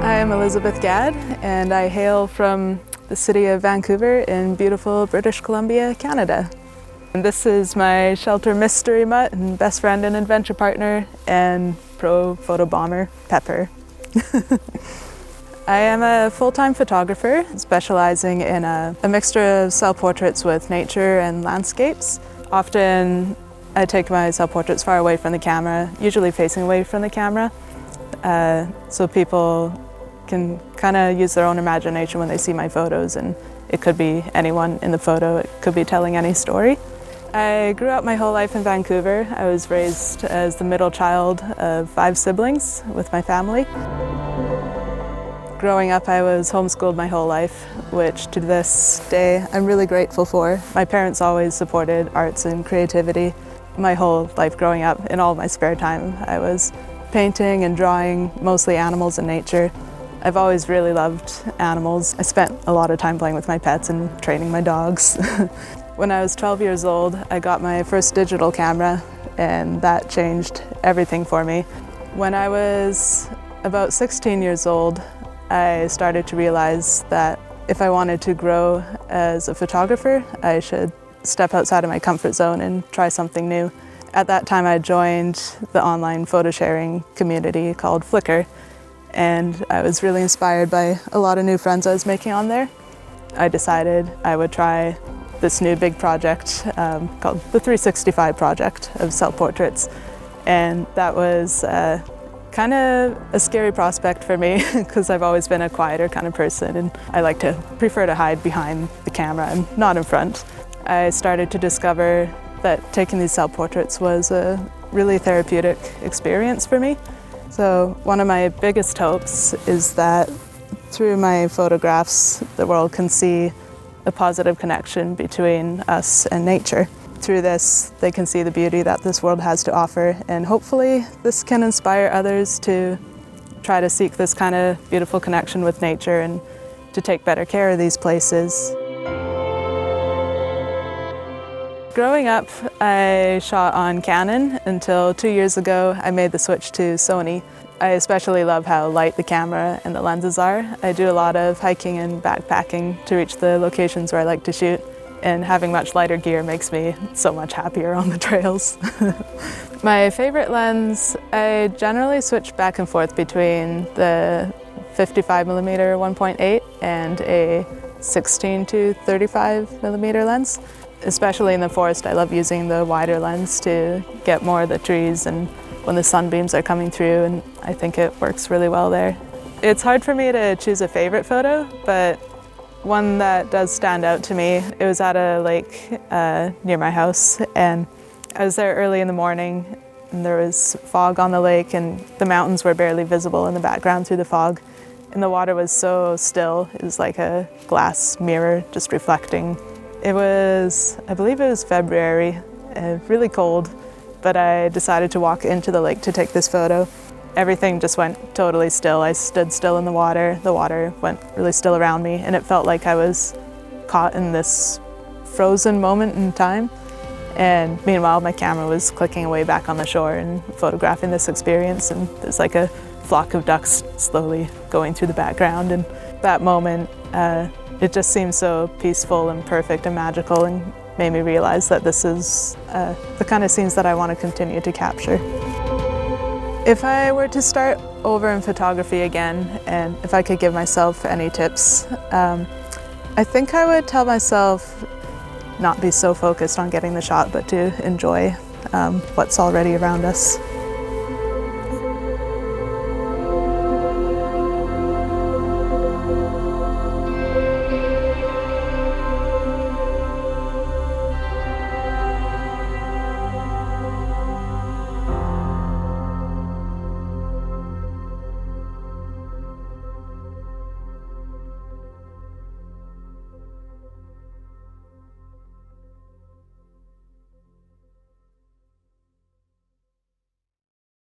I'm Elizabeth Gadd, and I hail from the city of Vancouver in beautiful British Columbia, Canada. And this is my shelter mystery mutt and best friend and adventure partner and pro photo bomber, Pepper. I am a full-time photographer specializing in a mixture of self-portraits with nature and landscapes. Often I take my self-portraits far away from the camera, usually facing away from the camera, so people can kind of use their own imagination when they see my photos, and it could be anyone in the photo, it could be telling any story. I grew up my whole life in Vancouver. I was raised as the middle child of 5 siblings with my family. Growing up, I was homeschooled my whole life, which to this day I'm really grateful for. My parents always supported arts and creativity. My whole life growing up, in all my spare time, I was painting and drawing, mostly animals and nature. I've always really loved animals. I spent a lot of time playing with my pets and training my dogs. When I was 12 years old, I got my first digital camera, and that changed everything for me. When I was about 16 years old, I started to realize that if I wanted to grow as a photographer, I should step outside of my comfort zone and try something new. At that time, I joined the online photo sharing community called Flickr, and I was really inspired by a lot of new friends I was making on there. I decided I would try this new big project called the 365 project of self-portraits, and that was kind of a scary prospect for me because I've always been a quieter kind of person, and I prefer to hide behind the camera and not in front. I started to discover that taking these self-portraits was a really therapeutic experience for me. So one of my biggest hopes is that through my photographs, the world can see a positive connection between us and nature. Through this, they can see the beauty that this world has to offer, and hopefully this can inspire others to try to seek this kind of beautiful connection with nature and to take better care of these places. Growing up, I shot on Canon until 2 years ago I made the switch to Sony. I especially love how light the camera and the lenses are. I do a lot of hiking and backpacking to reach the locations where I like to shoot, and having much lighter gear makes me so much happier on the trails. My favorite lens, I generally switch back and forth between the 55mm 1.8 and a 16 to 35mm lens. Especially in the forest, I love using the wider lens to get more of the trees and when the sunbeams are coming through, and I think it works really well there. It's hard for me to choose a favorite photo, but one that does stand out to me, it was at a lake near my house, and I was there early in the morning, and there was fog on the lake, and the mountains were barely visible in the background through the fog, and the water was so still. It was like a glass mirror just reflecting. It was, I believe it was February, really cold, but I decided to walk into the lake to take this photo. Everything just went totally still. I stood still in the water went really still around me, and it felt like I was caught in this frozen moment in time. And meanwhile, my camera was clicking away back on the shore and photographing this experience, and there's like a flock of ducks slowly going through the background. And that moment, it just seemed so peaceful and perfect and magical, and made me realize that this is the kind of scenes that I want to continue to capture. If I were to start over in photography again, and if I could give myself any tips, I think I would tell myself not be so focused on getting the shot, but to enjoy what's already around us.